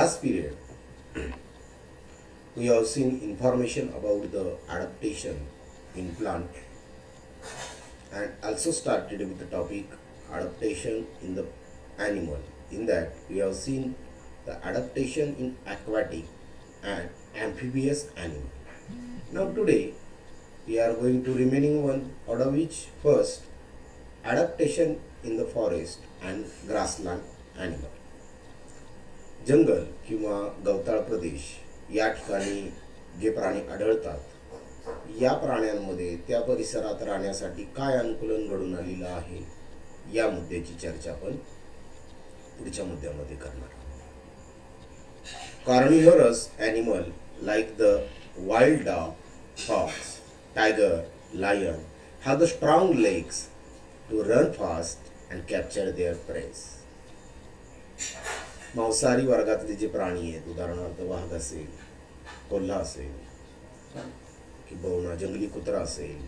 last period, we have seen information about the adaptation in plant and also started with the topic adaptation in the animal. In that, we have seen the adaptation in aquatic and amphibious animal. Now today, we are going to remaining one, out of which first adaptation in the forest and grassland animal. जंगल किंवा गवताळ प्रदेश या ठिकाणी जे प्राणी आढळतात, या प्राण्यांमध्ये त्या परिसरात राहण्यासाठी काय अनुकूलन घडून आलेलं आहे, या मुद्द्याची चर्चा आपण पुढच्या मुद्द्यामध्ये करणार आहोत. Carnivorous animal like the wild dog, fox, tiger, lion have the strong legs to run fast and capture their prey. मांसाहारी वर्गातले जे प्राणी आहेत, उदाहरणार्थ वाघ असेल, कोल्हा असेल किंवा जंगली कुत्रा असेल,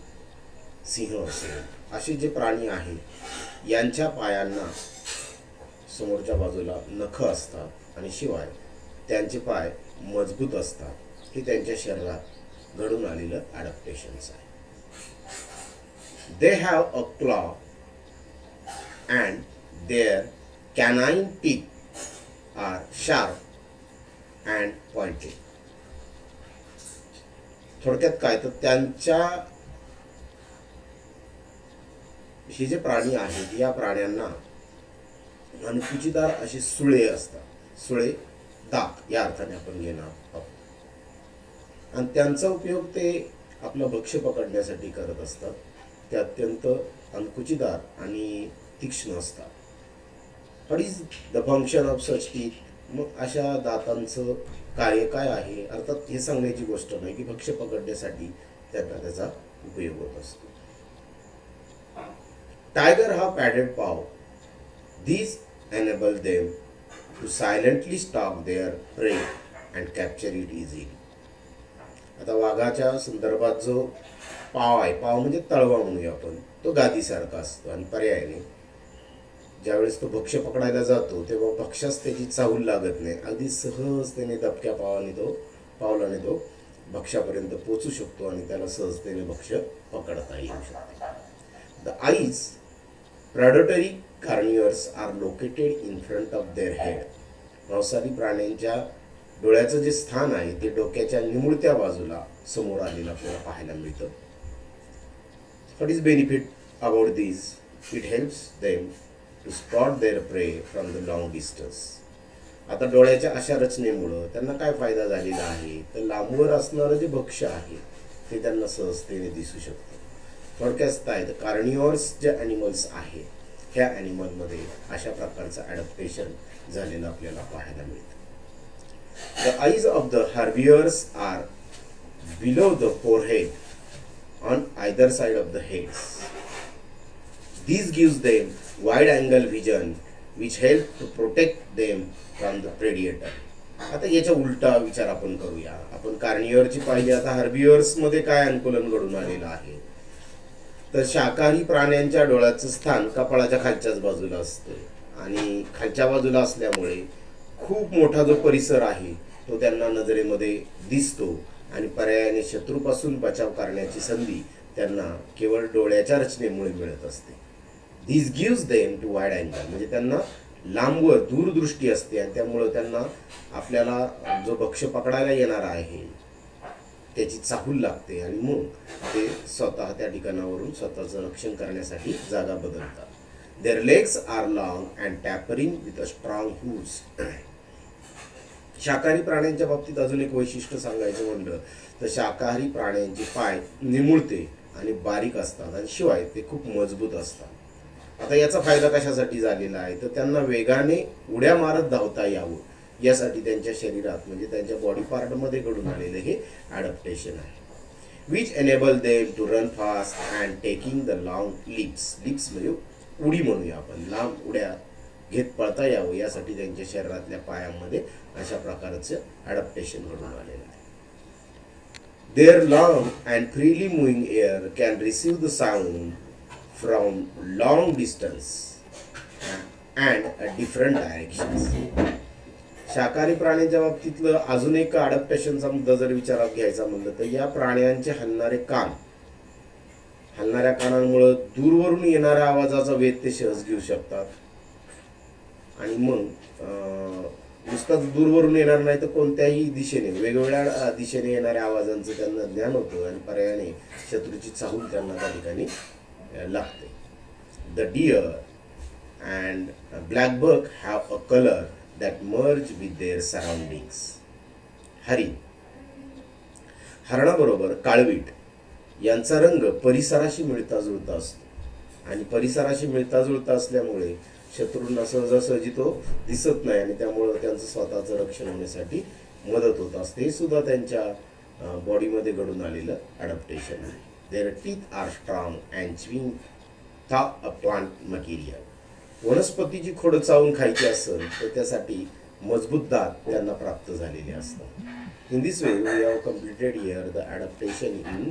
सिंह असेल, असे जे प्राणी आहेत यांच्या पायांना समोरच्या बाजूला नख असतात आणि शिवाय त्यांचे पाय मजबूत असतात. हे त्यांच्या शरीरात घडून आलेलं ॲडॅप्टेशन्स आहे. They have a claw and their canine teeth are sharp and pointed. थोडक्यात काय तर त्यांच्या हे जे प्राणी आहेत या प्राण्यांना अनुकुचीदार असे सुळे असतात. सुळे दात या अर्थाने आपण घेणार आहोत आणि त्यांचा उपयोग ते आपलं भक्ष्य पकडण्यासाठी करत असतात. ते अत्यंत अनुकुचीदार आणि तीक्ष्ण असतात. What is the function of such teeth? मग अशा दातांचं कार्य काय आहे? अर्थात हे सांगण्याची गोष्ट नाही की भक्ष्य पकडण्यासाठी त्यांना त्याचा उपयोग होत असतो. टायगर हा पॅडेड पाव. These enable them to silently stalk their prey and capture it easily. आता वाघाच्या संदर्भात जो पाव आहे, पाव म्हणजे तळवा म्हणूया आपण, तो गादीसारखा असतो आणि पर्यायाने ज्यावेळेस तो भक्ष्य पकडायला जातो तेव्हा भक्ष्यास त्याची चाहूल लागत नाही. अगदी सहजतेने दबक्या पावलाने तो भक्ष्यापर्यंत पोचू शकतो आणि त्याला सहजतेने भक्ष्य पकडता येऊ शकते. The eyes predatory carnivores are located in front of their head. मांसाहारी प्राण्यांच्या डोळ्याचं जे स्थान आहे ते डोक्याच्या निमुळत्या बाजूला समोर आलेलं आपल्याला पाहायला मिळतं. What is benefit about this? It helps them to spot their prey from the long distance. आता डोळ्याच्या अशा रचनेमुळं त्यांना काय फायदा झालेला आहे तर लांबवर असणारं जे भक्ष्य आहे ते त्यांना सहजतेने दिसू शकतं. थोडक्यात काय तर कार्निव्हरस जे ॲनिमल्स आहे ह्या ॲनिमलमध्ये अशा प्रकारचं ॲडॅप्टेशन झालेलं आपल्याला पाहायला मिळतं. The eyes of the herbivores are below the forehead on either side of the heads. This gives them wide-angle vision, which help to protect them from the predator. आता याचा उलटा विचार आपण करूया. आपण कार्निव्हरची पाहिली, आता हर्बिव्हर्समध्ये काय अनुकूलन घडून आलेलं आहे तर शाकाहारी प्राण्यांच्या डोळ्याचं स्थान कपाळाच्या खालच्याच बाजूला असतं आणि खालच्या बाजूला असल्यामुळे खूप मोठा जो परिसर आहे तो त्यांना नजरेमध्ये दिसतो आणि पर्यायाने शत्रूपासून बचाव करण्याची संधी त्यांना केवळ डोळ्याच्या रचनेमुळे मिळत असते. This gives them to wide angle, म्हणजे त्यांना लांबवर दूरदृष्टी असते आणि त्यामुळं त्यांना आपल्याला जो भक्ष्य पकडायला येणार आहे त्याची चाहूल लागते आणि मग ते स्वतः त्या ठिकाणावरून स्वतःचं रक्षण करण्यासाठी जागा बदलतात. Their legs are long and tapering with a strong hooves. शाकाहारी प्राण्यांच्या बाबतीत अजून एक वैशिष्ट्य सांगायचं म्हणलं तर शाकाहारी प्राण्यांचे पाय निमुळते आणि बारीक असतात आणि शिवाय ते खूप मजबूत असतात. आता याचा फायदा कशासाठी झालेला आहे तर त्यांना वेगाने उड्या मारत धावता यावं यासाठी त्यांच्या शरीरात म्हणजे त्यांच्या बॉडी पार्टमध्ये घडून आलेलं हे ॲडॅप्टेशन आहे. Which enable them to run fast and taking the long leaps. Leaps म्हणजे उडी म्हणूया आपण, लांब उड्या घेत पळता यावं यासाठी त्यांच्या शरीरातल्या पायांमध्ये अशा प्रकारचं ॲडॅप्टेशन घडून आलेलं आहे. Their long and freely moving ear can receive the sound from long distance and different directions. शाकाहारी प्राण्यांच्या बाबतीतलं अजून एक अडॅप्टेशनचा मुद्दा जर विचारात घ्यायचा म्हणलं तर या प्राण्यांचे हलणाऱ्या कानांमुळे दूरवरून येणाऱ्या आवाजाचा वेध ते सहज घेऊ शकतात. आणि मग नुसताच दूरवरून येणार नाही तर कोणत्याही दिशेने वेगवेगळ्या दिशेने येणाऱ्या आवाजांचं त्यांना ज्ञान होतं आणि पर्यायाने शत्रूची चाहूल त्यांना त्या ठिकाणी लागते. The deer and black buck have a colour that merge with their surroundings. हरणाबरोबर काळवीट यांचा रंग परिसराशी मिळता जुळता असतो आणि परिसराशी मिळता जुळता असल्यामुळे शत्रूंना सहजासहजी तो दिसत नाही आणि त्यामुळं त्यांचं स्वतःचं रक्षण होण्यासाठी मदत होत असते. हे सुद्धा त्यांच्या बॉडीमध्ये घडून आलेलं अडॅप्टेशन आहे. Their teeth are strong and chewing a plant material. वनस्पतीची खोड चावून खायची असेल तर त्यासाठी मजबूत दात त्यांना प्राप्त झालेले असतात. In this way we have completed here the adaptation in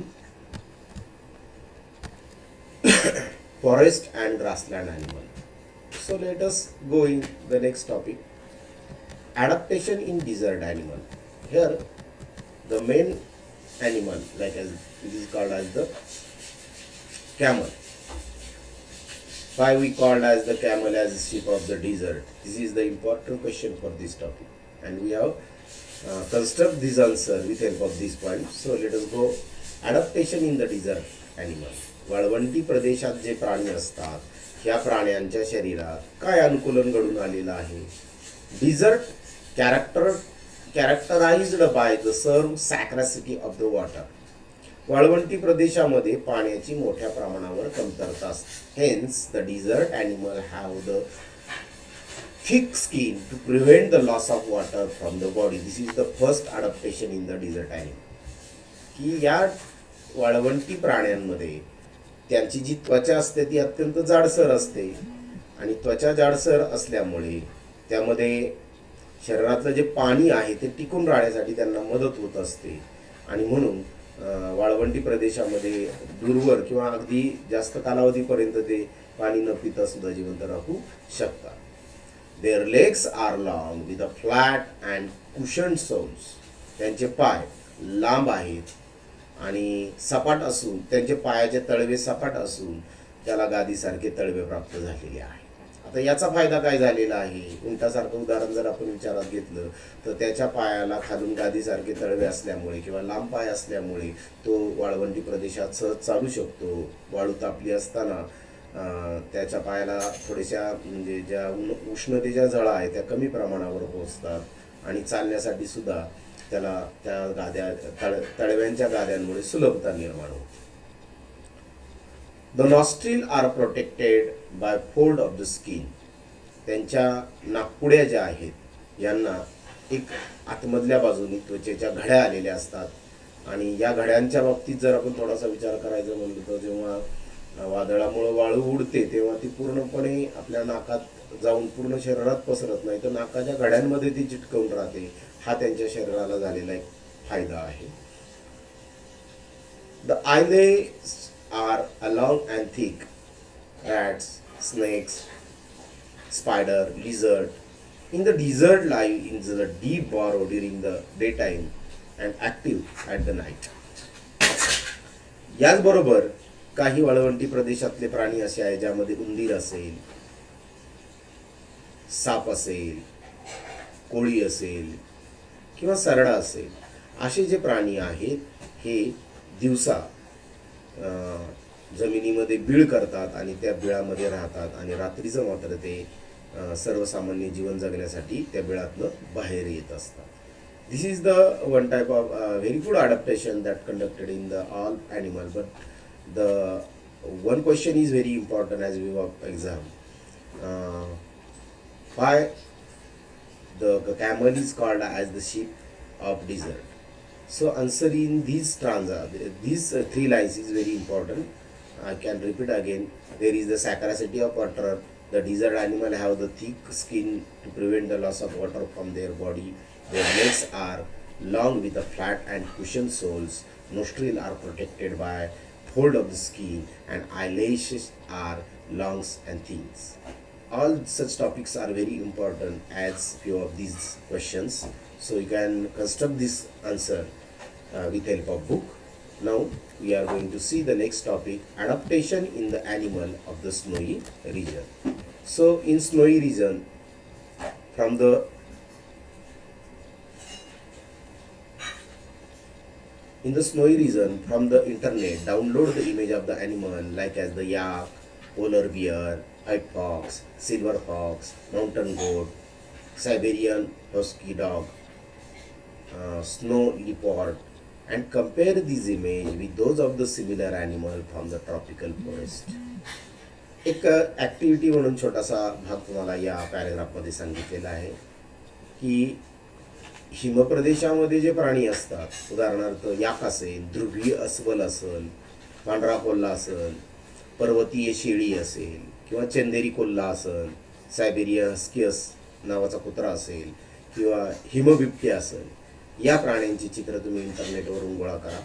forest and grassland animal. So let us go in the next topic, adaptation in desert animal. Here the main animal, like as it is called as the camel. Why we called as the camel as sheep of the desert? This is the important question for this topic, and we have construct this answer with help of this point. So let us go. Adaptation in the desert animal. वाळवंटी प्रदेशात जे प्राणी असतात ह्या प्राण्यांच्या शरीरात काय अनुकूलन घडून आलेलं आहे. डिझर्ट कॅरेक्टराइज्ड बाय द सर्व सॅक्रॅसिटी ऑफ द वॉटर. वाळवंटी प्रदेशामध्ये पाण्याची मोठ्या प्रमाणावर कमतरता असते. Hence the desert animal have the thick skin to prevent the loss of water from the body. This is the first adaptation in the desert animal. की या वाळवंटी प्राण्यांमध्ये त्यांची जी त्वचा असते ती अत्यंत जाडसर असते आणि त्वचा जाडसर असल्यामुळे त्यामध्ये शरीरातलं जे पाणी आहे ते टिकून राहण्यासाठी त्यांना मदत होत असते आणि म्हणून वाळवंटी प्रदेशामध्ये दूरवर किंवा अगदी जास्त कालावधीपर्यंत ते पाणी न पिता सुद्धा जिवंत राहू शकतात. Their legs are long with a flat and cushioned soles. त्यांचे पाय लांब आहेत आणि सपाट असून त्यांचे पायाचे तळवे सपाट असून त्याला गादीसारखे तळवे प्राप्त झालेले आहेत. आता याचा फायदा काय झालेला आहे. उंटासारखं उदाहरण जर आपण विचारात घेतलं तर त्याच्या पायाला खालून गादीसारखे तळवे असल्यामुळे किंवा लांब पाय असल्यामुळे तो वाळवंटी प्रदेशात सहज चालू शकतो. वाळू तापली असताना त्याच्या पायाला थोड्याशा म्हणजे ज्या उष्णतेच्या झळा आहेत त्या कमी प्रमाणावर पोहोचतात आणि चालण्यासाठी सुद्धा त्याला त्या गाद्या तळव्यांच्या गाद्यांमुळे सुलभता निर्माण होते. The nostril are protected by fold of the skin. त्यांच्या नाकपुड्या ज्या आहेत यांना एक आतमधल्या बाजूनी त्वचेच्या घड्या आलेल्या असतात आणि या घड्यांच्या बाबतीत जर आपण थोडासा विचार करायचा म्हणलं तर जेव्हा वादळामुळे वाळू उडते तेव्हा ती पूर्णपणे आपल्या नाकात जाऊन पूर्ण शरीरात पसरत नाही तर नाकाच्या घड्यांमध्ये ती चिटकवून राहते. हा त्यांच्या शरीराला झालेला एक फायदा आहे. The eyelashes are along and thick. Rats, snakes, spider, lizard in the desert live in the deep burrow during the day time and active at the night. याचबरोबर काही वाळवंटी प्रदेशातले प्राणी असे आहेत ज्यामध्ये उंदीर असेल, साप असेल, कोळी असेल किंवा सरडा असेल असे जे प्राणी आहेत हे दिवसा जमिनीमध्ये बीळ करतात आणि त्या बिळामध्ये राहतात आणि रात्रीचं मात्र ते सर्वसामान्य जीवन जगण्यासाठी त्या बिळातनं बाहेर येत असतात. This is the one type of very good adaptation that conducted in the all animal. But the one question is very important as we work exam. Why the camel is called as the sheep of desert? So answer in these three lines is very important. I can repeat again. There is the scarcity of water. The desert animal have the thick skin to prevent the loss of water from their body. Their legs are long with a flat and cushioned soles. Nostrils are protected by fold of the skin and eyelashes are long and thin. all such topics are very important as few of these questions. So you can construct this answer with help of book. Now we are going to see the next topic, adaptation in the animal of the snowy region. So in snowy region, from the snowy region, from the internet, download the image of the animal like as the yak, polar bear, white fox, silver fox, mountain goat, Siberian husky dog, snow leopard, and compare these image with those of the similar animal from the tropical forest. एक activity म्हणून छोटासा भाग तुम्हाला या पॅरेग्राफमध्ये सांगितलेला आहे की हिमप्रदेशामध्ये जे प्राणी असतात, उदाहरणार्थ याक असेल, ध्रुवीय अस्वल असेल, पांढरा कोल्हा असेल, पर्वतीय शेळी असेल किंवा चंदेरी कोल्हा असेल, सायबेरियन हस्कियस नावाचा कुत्रा असेल किंवा हिमबिबटे असेल, या प्राण्यांची चित्र तुम्ही इंटरनेटवरून गोळा करा.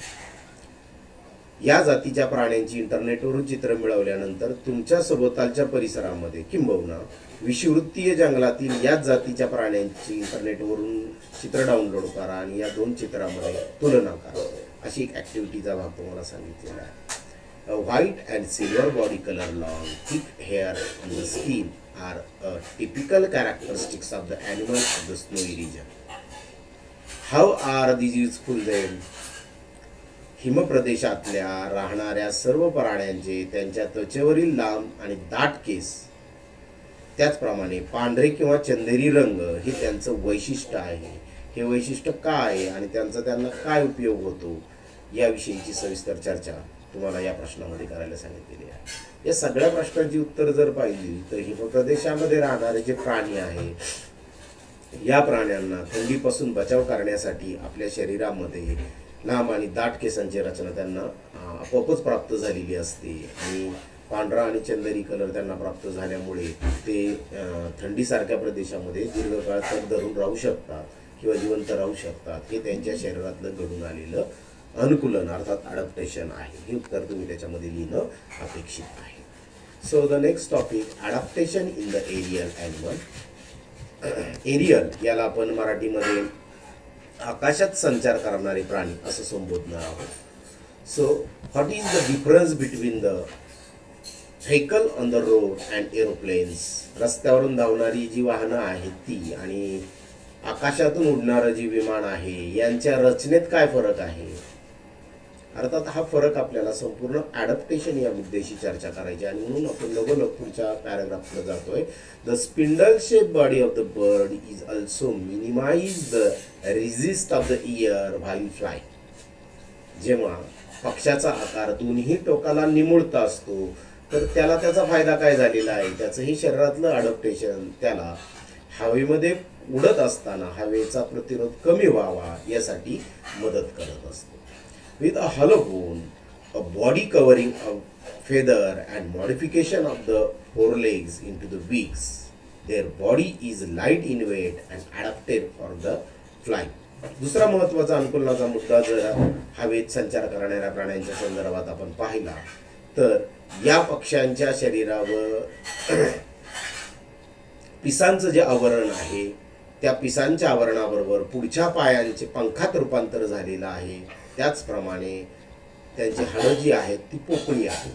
या जातीच्या प्राण्यांची इंटरनेटवरून चित्र मिळवल्यानंतर तुमच्या सभोवतालच्या परिसरामध्ये किंबहुना विषुवृत्तीय जंगलातील याच जातीच्या प्राण्यांची इंटरनेटवरून चित्र डाउनलोड करा आणि या दोन चित्रामध्ये तुलना करा. अशी एक ॲक्टिव्हिटीचा भाग तुम्हाला सांगितलेला आहे. White and silver body colour, long thick hair on the skin are typical characteristics of the animal of the snowy region. How are these useful them? हिमप्रदेशातल्या राहणाऱ्या सर्व प्राण्यांचे त्यांच्या त्वचेवरील लांब आणि दाट केस, त्याचप्रमाणे पांढरे किंवा चंदेरी रंग हे त्यांचं वैशिष्ट्य आहे. हे वैशिष्ट्य काय आहे आणि त्यांना काय उपयोग होतो याविषयीची सविस्तर चर्चा तुम्हाला या प्रश्नामध्ये करायला सांगितलेली आहे. या सगळ्या प्रश्नांची उत्तर जर पाहिली तर हिमप्रदेशामध्ये राहणारे जे प्राणी आहे, या प्राण्यांना थंडीपासून बचाव करण्यासाठी आपल्या शरीरामध्ये लांब आणि दाट केसांची रचना त्यांना आपोआपच प्राप्त झालेली असते आणि पांढरा आणि चंदेरी कलर त्यांना प्राप्त झाल्यामुळे ते थंडीसारख्या प्रदेशामध्ये दीर्घकाळ तग धरून राहू शकतात किंवा जिवंत राहू शकतात. हे त्यांच्या शरीरातलं घडून आलेलं अनुकूलन अर्थात अडॅप्टेशन आहे. हे उत्तर तुम्ही त्याच्यामध्ये लिहिणं अपेक्षित आहे. So the next topic, adaptation in the aerial animal. Aerial याला आपण मराठीमध्ये आकाशात संचार करणारे प्राणी असं संबोधणार आहोत. So what is the difference between the vehicle on the road and aeroplanes? रस्त्यावरून धावणारी जी वाहनं आहेत ती आणि आकाशातून उडणारं जी विमान आहे यांच्या रचनेत काय फरक आहे? अर्थात हा फरक आपल्याला संपूर्ण ॲडॅप्टेशन या मुद्द्याशी चर्चा करायची आणि म्हणून आपण लगोलग पुढच्या पॅराग्राफला जातोय. The spindle shape body of the bird is also minimize the resist of the air while fly. जेव्हा पक्षाचा आकार दोन्ही टोकाला निमुळता असतो तर त्याला त्याचा फायदा काय झालेला आहे? त्याचंही शरीरातलं अडॅप्टेशन त्याला हवेमध्ये उडत असताना हवेचा प्रतिरोध कमी व्हावा यासाठी मदत करत असतो. With a hollow bone, a body covering of feather and modification of the forelegs into the beaks, their body is light in weight and adapted for the flight. दुसरा महत्त्वाचा अनुकूलनाचा मुद्दा जर हवेत संचार करणाऱ्या प्राण्यांच्या संदर्भात आपण पाहिला तर या पक्ष्यांच्या शरीरावर पिसांचं जे आवरण आहे त्या पिसांच्या आवरणाबरोबर पुढच्या पायांचे पंखात रूपांतर झालेलं आहे. त्याचप्रमाणे त्यांची हाडं जी आहेत ती पोकळी आहे.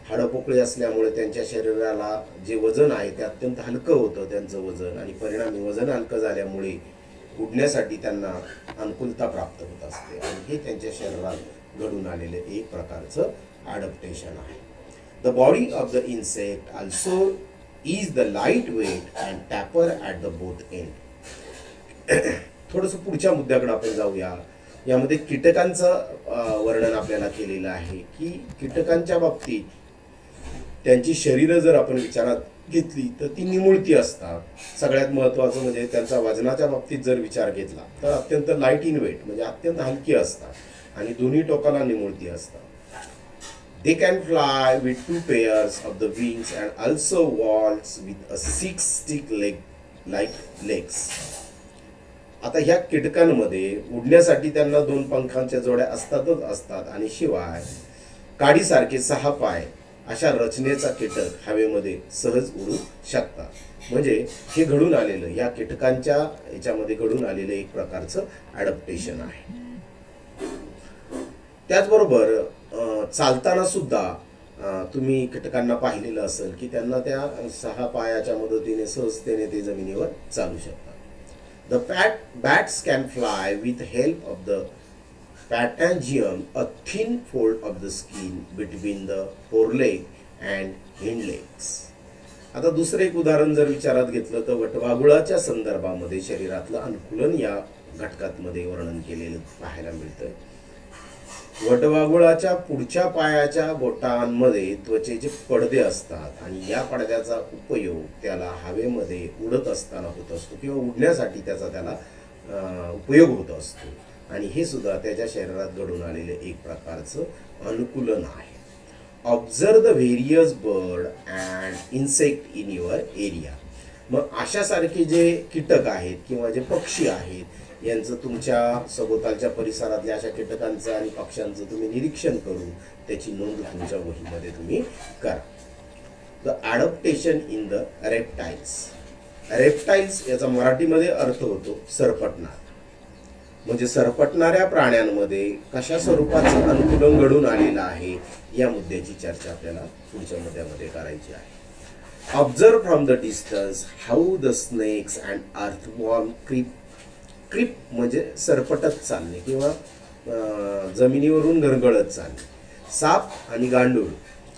हाडं पोकळी असल्यामुळे त्यांच्या शरीराला जे वजन आहे ते अत्यंत हलकं होतं त्यांचं वजन आणि परिणामी वजन हलकं झाल्यामुळे उडण्यासाठी त्यांना अनुकूलता प्राप्त होत असते आणि हे त्यांच्या शरीरात घडून आलेलं एक प्रकारचं अडॅप्टेशन आहे. The body of the insect also is the light weight and taper at the both end. थोडंसं पुढच्या मुद्द्याकडे आपण जाऊया. यामध्ये कीटकांचं वर्णन आपल्याला केलेलं आहे की कीटकांच्या बाबतीत त्यांची शरीरं जर आपण विचारात घेतली तर ती निमुळती असतात. सगळ्यात महत्त्वाचं म्हणजे त्यांचा वजनाच्या बाबतीत जर विचार घेतला तर अत्यंत लाईट इन वेट म्हणजे अत्यंत हलकी असतात आणि दोन्ही टोकाला निमुळती असतात. They can fly with 2 pairs of the wings and also waltz with a 6 stick like legs. आता ह्या कीटकांमध्ये उडण्यासाठी त्यांना 2 पंखांच्या जोड्या असतातच असतात आणि शिवाय काडीसारखे 6 पाय अशा रचनेचा कीटक हवेमध्ये सहज उडू शकतात. म्हणजे हे घडून आलेलं, या कीटकांच्या याच्यामध्ये घडून आलेलं एक प्रकारचं ॲडप्टेशन आहे. त्याचबरोबर चालताना सुद्धा तुम्ही कीटकांना पाहिलेलं असेल की त्यांना त्या 6 पायाच्या मदतीने सहजतेने ते जमिनीवर चालू शकतात. The bats can fly with help of the patagium, a thin fold of the skin between the foreleg and hind legs. आता दुसरं एक उदाहरण जर विचारात घेतलं तर वटवाघुळाच्या संदर्भामध्ये शरीरातलं अनुकूलन या घटकांमध्ये वर्णन केलेलं पाहायला मिळतं. वटवाघुळाच्या पुढच्या पायाच्या बोटांमध्ये त्वचेचे पडदे असतात आणि या पडद्याचा उपयोग त्याला हवेमध्ये उडत असताना होत असतो किंवा उडण्यासाठी त्याला उपयोग होत असतो. आणि हे सुद्धा त्याच्या शरीरात घडून आलेले एक प्रकारचं अनुकूलन आहे. Observe the various bird and insect in your area. मग अशासारखे जे कीटक आहेत किंवा जे पक्षी आहेत यांचं तुमच्या सभोवतालच्या परिसरातल्या अशा कीटकांचं आणि पक्ष्यांचं तुम्ही निरीक्षण करून त्याची नोंद तुमच्या वहीमध्ये तुम्ही करा. The adaptation in the reptiles. Reptiles याचा मराठीमध्ये अर्थ होतो सरपटणारे. म्हणजे सरपटणाऱ्या प्राण्यांमध्ये कशा स्वरूपाचं अनुकूलन घडून आलेलं आहे या मुद्द्याची चर्चा आपल्याला पुढच्या मुद्द्यामध्ये करायची आहे. Observe from the distance how the snakes and earthworm creep म्हणजे सरपटत चालणे किंवा जमिनीवरून घरगळत चालणे. साप आणि गांडूळ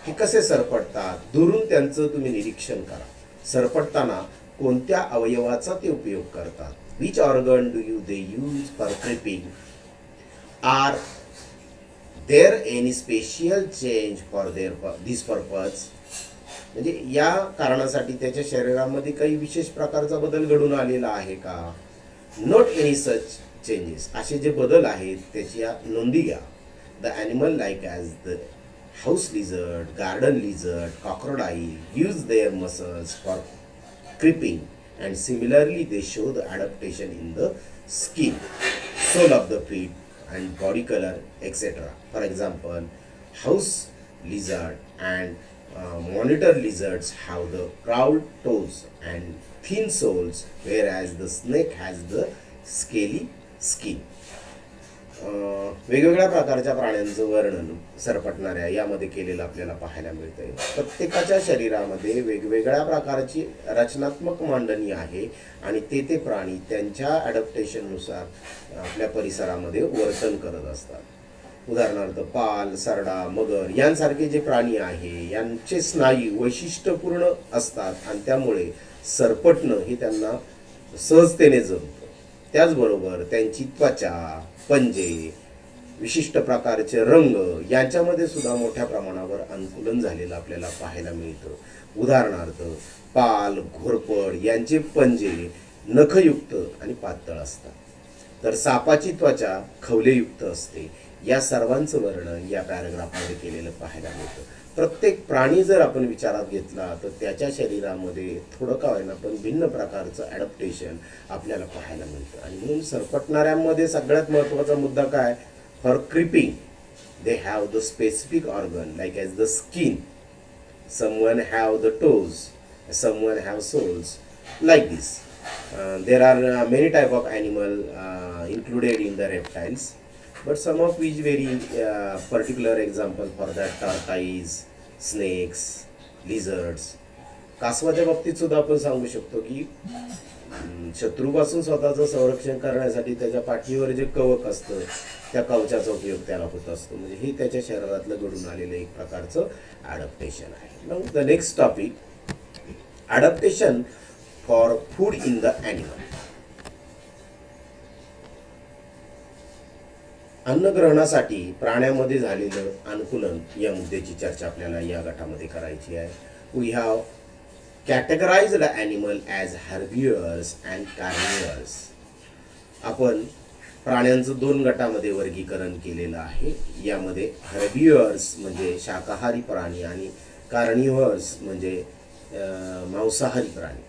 हे कसे सरपटतात दुरून त्यांचं तुम्ही निरीक्षण करा. सरपटताना कोणत्या अवयवाचा ते उपयोग करतात. Which organ do they use for creeping? Are there any special change for this purpose? म्हणजे या कारणासाठी त्याच्या शरीरामध्ये काही विशेष प्रकारचा बदल घडून आलेला आहे का? Note any such changes. असे जे बदल आहेत त्याच्या नोंदी घ्या. The animal like as the house lizard, garden lizard, crocodile use their muscles for creeping. And similarly they show the adaptation in the skin, sole of the feet and body color, etc. For example, house lizard and monitor lizards have the curved toes and thin soles, whereas the snake has the scaly skin. वेगवेगळ्या प्रकारच्या प्राण्यांचं वर्णन सरपटणाऱ्या यामध्ये केलेलं आपल्याला पाहायला मिळतंय. प्रत्येकाच्या शरीरामध्ये वेगवेगळ्या प्रकारची रचनात्मक मांडणी आहे आणि ते प्राणी त्यांच्या ॲडप्टेशननुसार आपल्या परिसरामध्ये वर्तन करत असतात. उदाहरणार्थ पाल, सरडा, मगर यांसारखे जे प्राणी आहे यांचे स्नायू वैशिष्ट्यपूर्ण असतात आणि त्यामुळे सरपटणं हे त्यांना सहजतेने जमतं. त्याचबरोबर त्यांची त्वचा, पंजे, विशिष्ट प्रकारचे रंग यांच्यामध्ये सुद्धा मोठ्या प्रमाणावर अनुकूलन झालेलं आपल्याला पाहायला मिळतं. उदाहरणार्थ पाल, घोरपड यांचे पंजे नखयुक्त आणि पातळ असतात, तर सापाची त्वचा खवलेयुक्त असते. या सर्वांचं वर्णन या पॅराग्राफमध्ये केलेलं पाहायला मिळतं. प्रत्येक प्राणी जर आपण विचारात घेतला तर त्याच्या शरीरामध्ये थोडं का होईना पण भिन्न प्रकारचं ॲडप्टेशन आपल्याला पाहायला मिळतं. आणि म्हणून सरपटणाऱ्यांमध्ये सगळ्यात महत्त्वाचा मुद्दा काय? For creeping they have the specific organ like as the skin. Someone have the toes, someone have soles, like this. There are many type of animal included in the reptiles, but some of which very particular example for that tortoise, snakes, lizards. कासवाच्या बाबतीत सुद्धा आपण सांगू शकतो की शत्रूपासून स्वतःचं संरक्षण करण्यासाठी त्याच्या पाठीवर जे कवच असतं त्या कवचाचा उपयोग त्याला होत असतो. म्हणजे हे त्याच्या शरीरातलं घडून आलेलं एक प्रकारचं ॲडप्टेशन आहे. मग the next topic, adaptation for food in the animal. अन्नग्रहणासाठी प्राण्यामध्ये झालेलं अनुकूलन या मुद्द्याची चर्चा आपल्याला या गटामध्ये करायची आहे. We have categorized the animal as herbivores and carnivores. आपण प्राण्यांचं 2 गटामध्ये वर्गीकरण केलेलं आहे. यामध्ये हर्बिव्हर्स म्हणजे शाकाहारी प्राणी आणि कार्निव्हर्स म्हणजे मांसाहारी प्राणी.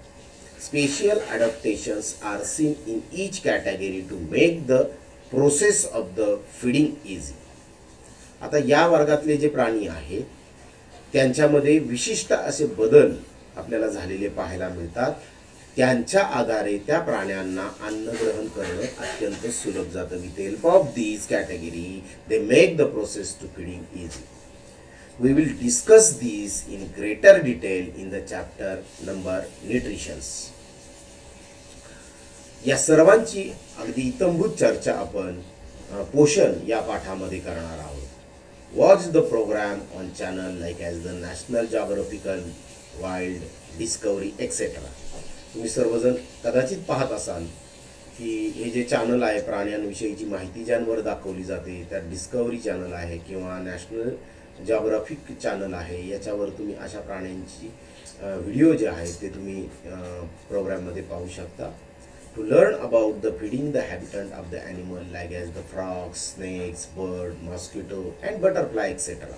Special adaptations are seen in each category to make the process of the feeding easy. आता या वर्गातले जे प्राणी आहेत त्यांच्यामध्ये विशिष्ट असे बदल आपल्याला झालेले पाहायला मिळतात. त्यांच्या आधारे त्या प्राण्यांना अन्न ग्रहण करणं अत्यंत सुलभ जातं. With help of these category they make the process to feeding easy. We will discuss these in greater detail in the chapter number nutritions. या सर्वांची अगदी इत्थंभूत चर्चा आपण पोषण या पाठामध्ये करणार आहोत. Watch the program on channel like as the National Geographical, wild, Discovery etcetera. तुम्ही सर्वजण कदाचित पाहत असाल की हे जे चॅनल आहे प्राण्यांविषयीची माहिती ज्यांवर दाखवली जाते, त्यात डिस्कवरी चॅनल आहे किंवा नॅशनल जॉग्राफिक चॅनल आहे. याच्यावर तुम्ही अशा प्राण्यांची व्हिडिओ जे आहेत ते तुम्ही प्रोग्राममध्ये पाहू शकता. To learn about the feeding the habitant of the animal like as the frogs, snakes, bird, mosquito and butterfly etcetera.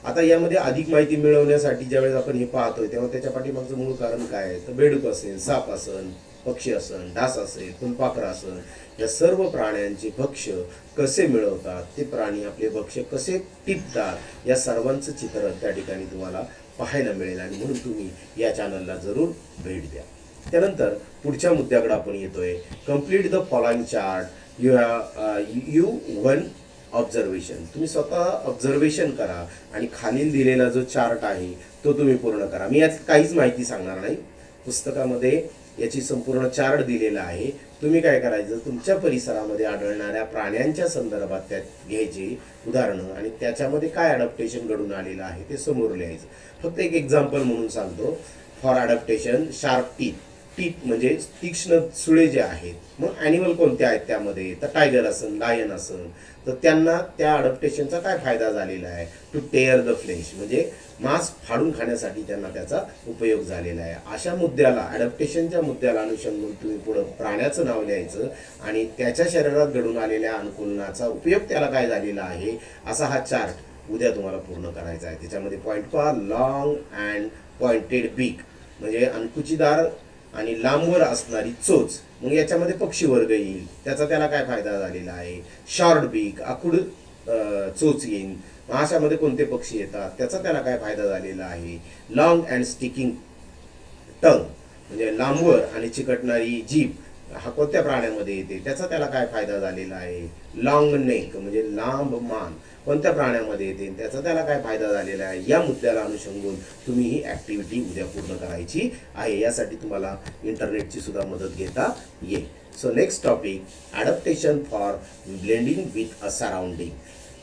आता यामध्ये अधिक माहिती मिळवण्यासाठी ज्यावेळेस आपण हे पाहतोय तेव्हा त्याच्या पाठीमागचं मूळ कारण काय आहे तर बेडूक असेल, साप असेल, पक्षी असेल, डास असेल, फुलपाखरं असेल, या सर्व प्राण्यांचे भक्ष्य कसे मिळवतात, ते प्राणी आपले भक्ष्य कसे टिपतात, या सर्वांचं चित्र त्या ठिकाणी तुम्हाला पाहायला मिळेल. आणि म्हणून तुम्ही या चॅनलला जरूर भेट द्या. त्यानंतर पुढच्या मुद्द्याकडे आपण येतोय. Complete the following chart. You one observation. तुम्ही स्वतः ऑब्झर्वेशन करा आणि खालील दिलेला जो चार्ट आहे तो तुम्ही पूर्ण करा. मी यात काहीच माहिती सांगणार नाही. पुस्तकामध्ये याची संपूर्ण चार्ट दिलेला आहे. तुम्ही काय करायचं, तुमच्या परिसरामध्ये आढळणाऱ्या प्राण्यांच्या संदर्भात त्यात घ्यायचे उदाहरणं आणि त्याच्यामध्ये काय अडॅप्टेशन घडून आलेलं आहे ते समोर लिहायचं. फक्त एक एक्झाम्पल म्हणून सांगतो. For adaptation sharp teeth. Teeth म्हणजे तीक्ष्ण सुळे जे आहेत. मग ॲनिमल कोणते आहेत त्यामध्ये तर टायगर असेल, लायन असेल, तर त्यांना त्या अडॅप्टेशनचा काय फायदा झालेला आहे. टू टेअर द फ्लेश म्हणजे मांस फाडून खाण्यासाठी त्यांना त्याचा उपयोग झालेला आहे. अशा मुद्द्याला, अडॅप्टेशनच्या मुद्द्याला अनुसरून तुम्ही पुढं प्राण्याचं नाव लिहायचं आणि त्याच्या शरीरात घडून आलेल्या अनुकूलनाचा उपयोग त्याला काय झालेला आहे असा हा चार्ट उद्या तुम्हाला पूर्ण करायचा आहे. त्याच्यामध्ये पॉईंट पहा. लॉंग अँड पॉइंटेड बीक म्हणजे अंकुचीदार आणि लांबवर असणारी चोच. मग याच्यामध्ये पक्षी वर्ग येईल, त्याचा त्याला काय फायदा झालेला आहे. शॉर्ट बीक आखूड चोच येईल. अशामध्ये कोणते पक्षी येतात त्याचा त्याला काय फायदा झालेला आहे. लॉंग अँड स्टिकिंग टंग म्हणजे लांबवर आणि चिकटणारी जीभ हा कोणत्या प्राण्यामध्ये येते त्याचा त्याला काय फायदा झालेला आहे. लॉंग नेक म्हणजे लांब मान कोणत्या प्राण्यामध्ये येते त्याचा त्याला काय फायदा झालेला आहे. या मुद्द्याला अनुषंगून तुम्ही ही ॲक्टिव्हिटी उद्या पूर्ण करायची आहे. यासाठी तुम्हाला इंटरनेटची सुद्धा मदत घेता येईल. So next topic, adaptation for blending with a surrounding.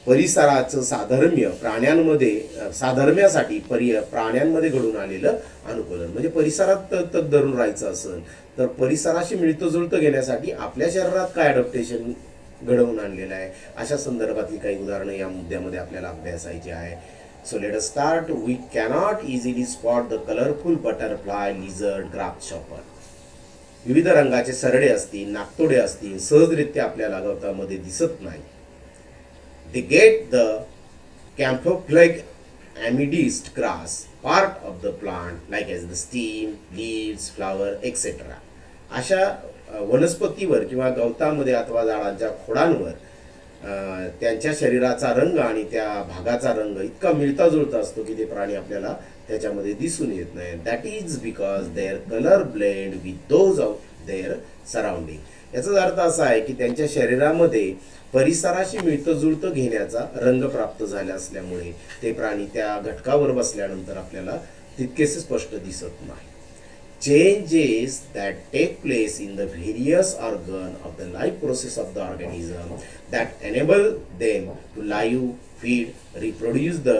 परिसराचं साधर्म्य प्राण्यांमध्ये साधर्म्यासाठी प्राण्यांमध्ये घडून आलेलं अनुकूलन. म्हणजे परिसरात तग धरून राहायचं असेल तर परिसराशी मिळतं जुळतं घेण्यासाठी आपल्या शरीरात काय अडॅप्टेशन घडवून आणलेलं आहे अशा संदर्भातली काही उदाहरणं या मुद्द्यामध्ये आपल्याला अभ्यासायची आहे. So let us start. We cannot easily spot the colourful butterfly, lizard, grasshopper. विविध रंगाचे सरडे असतील, नाकतोडे असतील सहजरित्या आपल्याला गवतामध्ये दिसत नाही. They get the camouflage amidst grass, part of the plant like as the stem, leaves, flower, etc. अशा वनस्पतीवर किंवा गवतामध्ये अथवा झाडांच्या खोडांवर त्यांच्या शरीराचा रंग आणि त्या भागाचा रंग इतका मिळता जुळता असतो की ते प्राणी आपल्याला त्याच्यामध्ये दिसून येत नाही. That is because their colour blend with those of their surrounding. याचा अर्थ असा आहे की त्यांच्या शरीरामध्ये परिसराशी मिळतं जुळतं घेण्याचा रंग प्राप्त झाला असल्यामुळे ते प्राणी त्या घटकावर बसल्यानंतर आपल्याला तितकेसे स्पष्ट दिसत नाही. Changes that take place in the various organ of the life process of the organism that enable them to live, feed, reproduce, the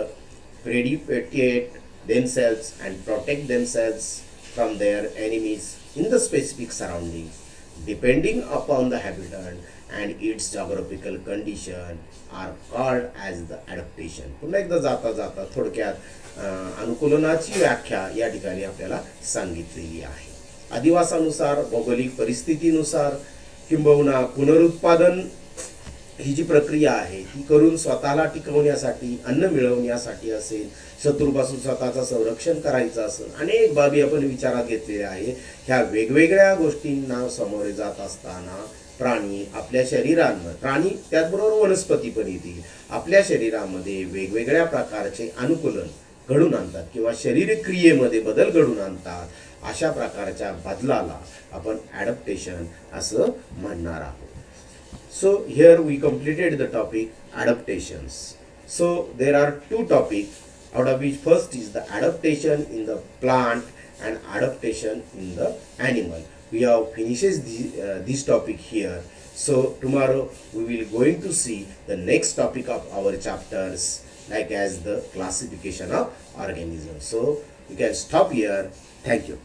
predicate themselves and protect themselves from their enemies in the specific surroundings, depending upon the habitat and its geographical condition are called as the adaptation. पुन्हा एकदा जाता जाता थोडक्यात अनुकूलनाची व्याख्या या ठिकाणी आपल्याला सांगितलेली आहे. अधिवासानुसार, भौगोलिक परिस्थितीनुसार किंबहुना पुनरुत्पादन ही जी प्रक्रिया आहे ती करून स्वतःला टिकवण्यासाठी, अन्न मिळवण्यासाठी असेल, शत्रूपासून स्वतःचं संरक्षण करायचं असेल, अनेक बाबी आपण विचारात घेतलेल्या आहे. ह्या वेगवेगळ्या गोष्टींना सामोरे जात असताना प्राणी आपल्या शरीरांमध्ये, प्राणी त्याचबरोबर वनस्पती पण येतील, आपल्या शरीरामध्ये वेगवेगळ्या प्रकारचे अनुकूलन घडून आणतात किंवा शारीरिक क्रियेमध्ये बदल घडून आणतात, अशा प्रकारच्या बदलाला आपण ॲडप्टेशन असं म्हणणार आहोत. So here we completed the topic adaptations. So there are two topics, out of which first is the adaptation in the plant and adaptation in the animal. We have finished this topic here. So tomorrow we will going to see the next topic of our chapters, like as the classification of organisms. So you can stop here. Thank you.